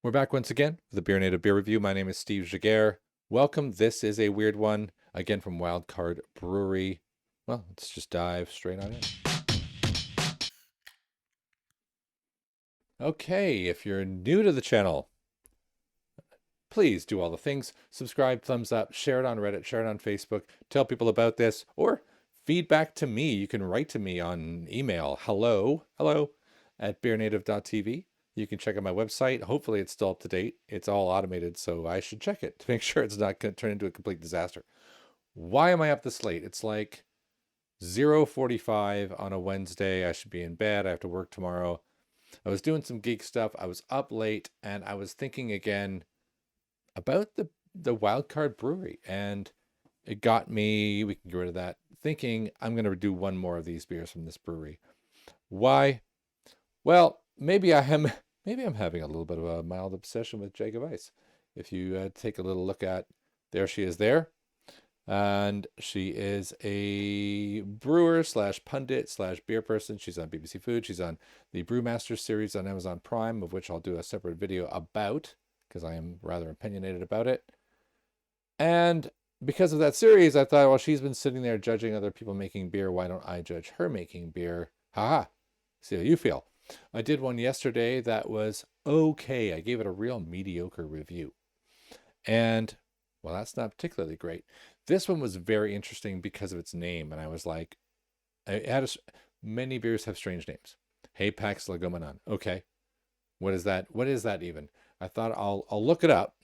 We're back once again with the BeerNative Beer Review. My name is Steve Jaguar. Welcome. This is a weird one, again from Wildcard Brewery. Well, let's just dive straight on in. Okay, if you're new to the channel, please do all the things. Subscribe, thumbs up, share it on Reddit, share it on Facebook, tell people about this, or feedback to me. You can write to me on email, hello at BeerNative.tv. You can check out my website. Hopefully it's still up to date. It's all automated, so I should check it to make sure it's not going to turn into a complete disaster. Why am I up this late? It's like 0:45 on a Wednesday. I should be in bed. I have to work tomorrow. I was doing some geek stuff. I was up late, and I was thinking again about the Wildcard Brewery, and it got me, we can get rid of that, thinking I'm going to do one more of these beers from this brewery. Why? Well, maybe I'm having a little bit of a mild obsession with Jacob Ice. If you take a little look at, there she is there. And she is a brewer slash pundit slash beer person. She's on BBC Food. She's on the Brewmaster series on Amazon Prime, of which I'll do a separate video about, because I am rather opinionated about it. And because of that series, I thought, well, she's been sitting there judging other people making beer. Why don't I judge her making beer? Haha. See how you feel. I did one yesterday that was okay. I gave it a real mediocre review. And, well, that's not particularly great. This one was very interesting because of its name. And I was like, many beers have strange names. Hapax Legomenon. Okay. What is that? What is that even? I thought I'll look it up.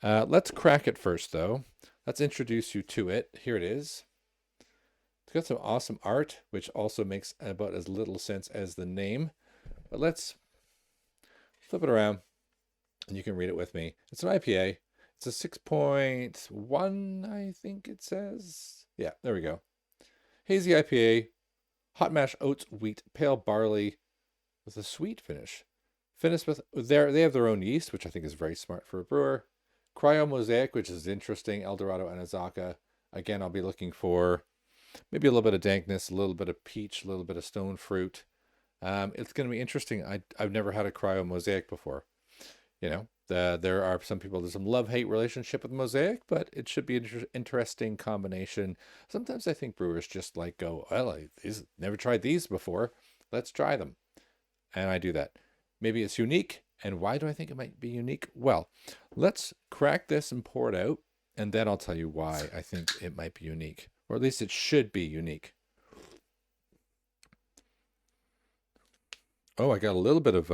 Let's crack it first, though. Let's introduce you to it. Here it is. It's got some awesome art, which also makes about as little sense as the name. But let's flip it around, and you can read it with me. It's an IPA. It's a 6.1, I think it says. Yeah, there we go. Hazy IPA, hot mash oats, wheat, pale barley with a sweet finish. Finished with, they have their own yeast, which I think is very smart for a brewer. Cryo Mosaic, which is interesting. Dorado and Azacca. Again, I'll be looking for maybe a little bit of dankness, a little bit of peach, a little bit of stone fruit. It's going to be interesting. I've never had a Cryo Mosaic before. You know, there are some people, there's some love-hate relationship with Mosaic, but it should be an interesting combination. Sometimes I think brewers just like go, well, I've never tried these before. Let's try them. And I do that. Maybe it's unique. And why do I think it might be unique? Well, let's crack this and pour it out, and then I'll tell you why I think it might be unique, or at least it should be unique. Oh, I got a little bit of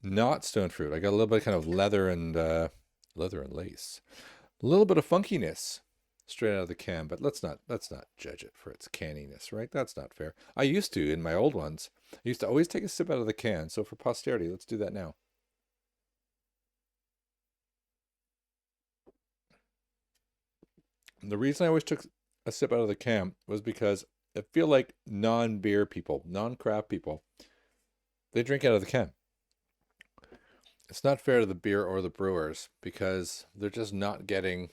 not stone fruit. I got a little bit of kind of leather and lace. A little bit of funkiness straight out of the can, but let's not judge it for its canniness, right? That's not fair. I used to in my old ones. I used to always take a sip out of the can. So for posterity, let's do that now. And the reason I always took a sip out of the can was because I feel like non-beer people, non-craft people, they drink out of the can. It's not fair to the beer or the brewers because they're just not getting,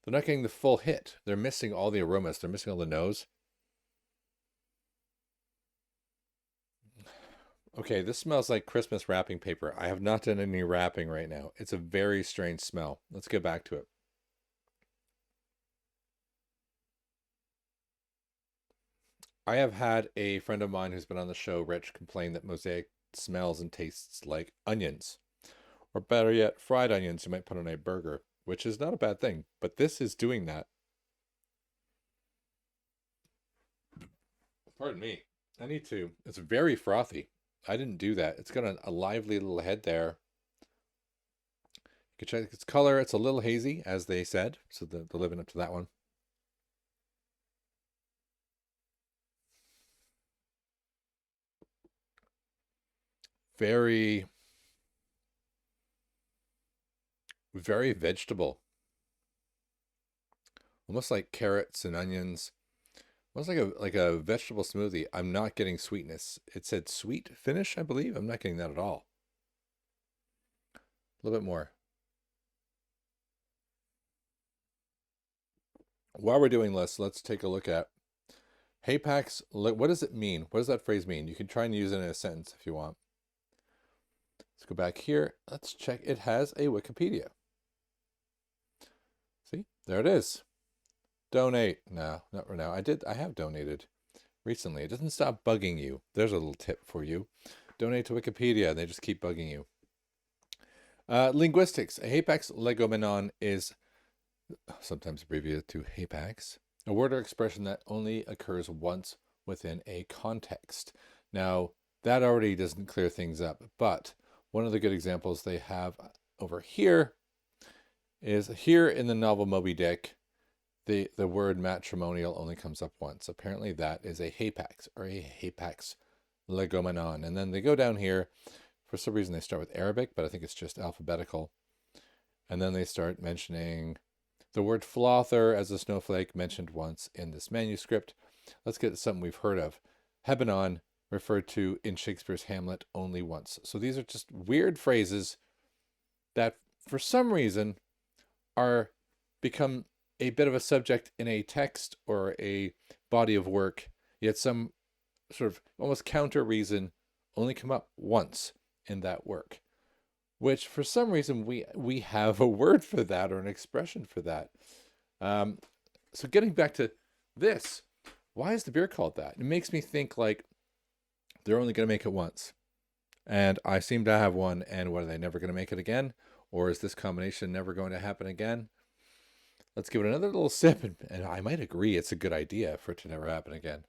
they're not getting the full hit. They're missing all the aromas. They're missing all the nose. Okay, this smells like Christmas wrapping paper. I have not done any wrapping right now. It's a very strange smell. Let's get back to it. I have had a friend of mine who's been on the show, Rich, complain that Mosaic smells and tastes like onions. Or better yet, fried onions you might put on a burger, which is not a bad thing, but this is doing that. Pardon me. I need to. It's very frothy. I didn't do that. It's got a lively little head there. You can check its color. It's a little hazy, as they said, so they're living up to that one. Very, very vegetable. Almost like carrots and onions. Almost like a vegetable smoothie. I'm not getting sweetness. It said sweet finish, I believe. I'm not getting that at all. A little bit more. While we're doing this, let's take a look at Hapax. What does it mean? What does that phrase mean? You can try and use it in a sentence if you want. Let's go back here. Let's check. It has a Wikipedia. See, there it is. Donate. No, not right now. I have donated recently. It doesn't stop bugging you. There's a little tip for you. Donate to Wikipedia. They just keep bugging you. Linguistics. A Hapax Legomenon is sometimes abbreviated to Hapax, a word or expression that only occurs once within a context. Now, that already doesn't clear things up, but one of the good examples they have over here is here in the novel Moby Dick, the word matrimonial only comes up once. Apparently that is a Hapax or a Hapax Legomenon. And then they go down here. For some reason, they start with Arabic, but I think it's just alphabetical. And then they start mentioning the word flother as a snowflake mentioned once in this manuscript. Let's get to something we've heard of. Hebenon, referred to in Shakespeare's Hamlet only once. So these are just weird phrases that, for some reason, are become a bit of a subject in a text or a body of work, yet some sort of almost counter reason only come up once in that work, which for some reason we have a word for that or an expression for that. So getting back to this, why is the beer called that? It makes me think like they're only going to make it once. And I seem to have one, and what, are they never going to make it again? Or is this combination never going to happen again? Let's give it another little sip, and I might agree it's a good idea for it to never happen again.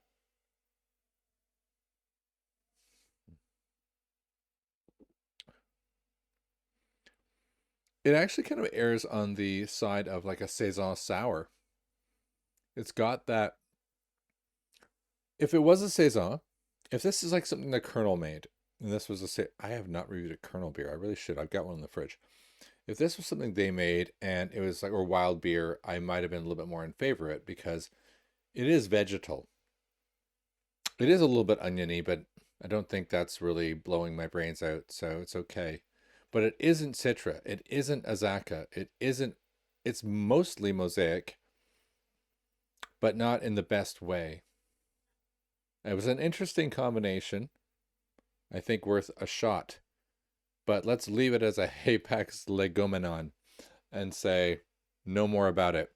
It actually kind of errs on the side of like a saison sour. It's got that, if it was a saison, if this is like something that Colonel made, and this was I have not reviewed a Colonel beer. I really should. I've got one in the fridge. If this was something they made and it was like, or wild beer, I might have been a little bit more in favor of it because it is vegetal. It is a little bit oniony, but I don't think that's really blowing my brains out, so it's okay. But it isn't Citra. It isn't Azacca. It's mostly Mosaic, but not in the best way. It was an interesting combination. I think worth a shot. But let's leave it as a Hapax Legomenon and say no more about it.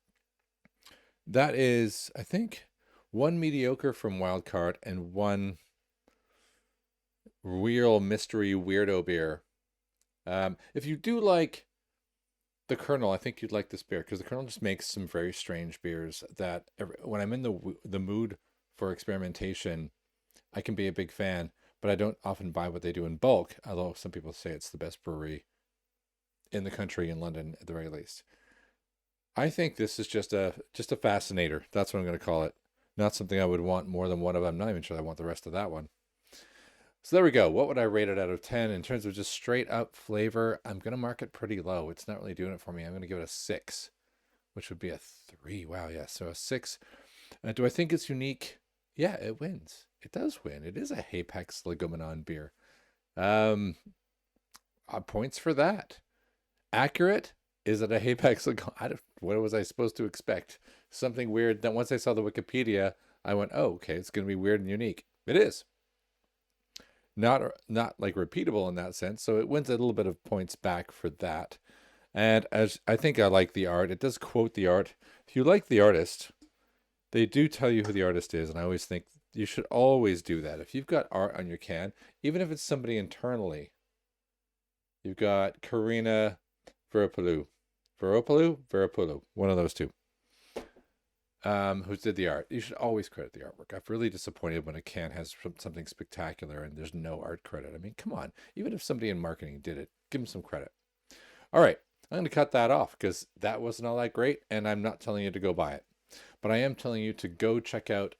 That is, I think, one mediocre from Wildcard and one real mystery weirdo beer. If you do like the Colonel, I think you'd like this beer because the Colonel just makes some very strange beers that when I'm in the mood for experimentation, I can be a big fan. But I don't often buy what they do in bulk, although some people say it's the best brewery in the country, in London at the very least. I think this is just a fascinator. That's what I'm going to call it. Not something I would want more than one of them. I'm not even sure I want the rest of that one. So there we go. What would I rate it out of 10 in terms of just straight up flavor? I'm going to mark it pretty low. It's not really doing it for me. I'm going to give it a 6, which would be a 3. Wow, yeah. So a 6. Do I think it's unique? Yeah, it wins. It does win. It is a Hapax Legomenon beer. Points for that. Accurate? Is it a Hapax Legomenon? What was I supposed to expect? Something weird. Then once I saw the Wikipedia, I went, oh, okay, it's going to be weird and unique. It is. Not like repeatable in that sense. So it wins a little bit of points back for that. And as I think I like the art. It does quote the art. If you like the artist, they do tell you who the artist is. And I always think you should always do that. If you've got art on your can, even if it's somebody internally, you've got Karina Veropoulou, one of those two, who did the art. You should always credit the artwork. I'm really disappointed when a can has something spectacular and there's no art credit. I mean, come on. Even if somebody in marketing did it, give them some credit. All right, I'm going to cut that off because that wasn't all that great, and I'm not telling you to go buy it. But I am telling you to go check out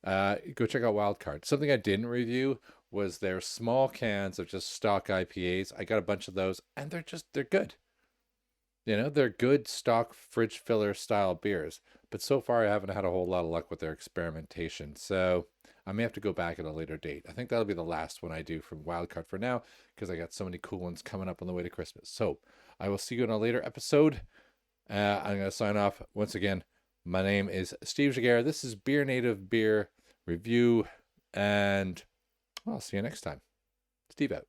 Wildcard. Something I didn't review was their small cans of just stock IPAs. I got a bunch of those, and they're good. You know, they're good stock fridge filler style beers. But so far, I haven't had a whole lot of luck with their experimentation. So I may have to go back at a later date. I think that'll be the last one I do from Wildcard for now, because I got so many cool ones coming up on the way to Christmas. So I will see you in a later episode. I'm going to sign off once again. My name is Steve Jaguar. This is BeerNative Beer Review, and I'll see you next time. Steve out.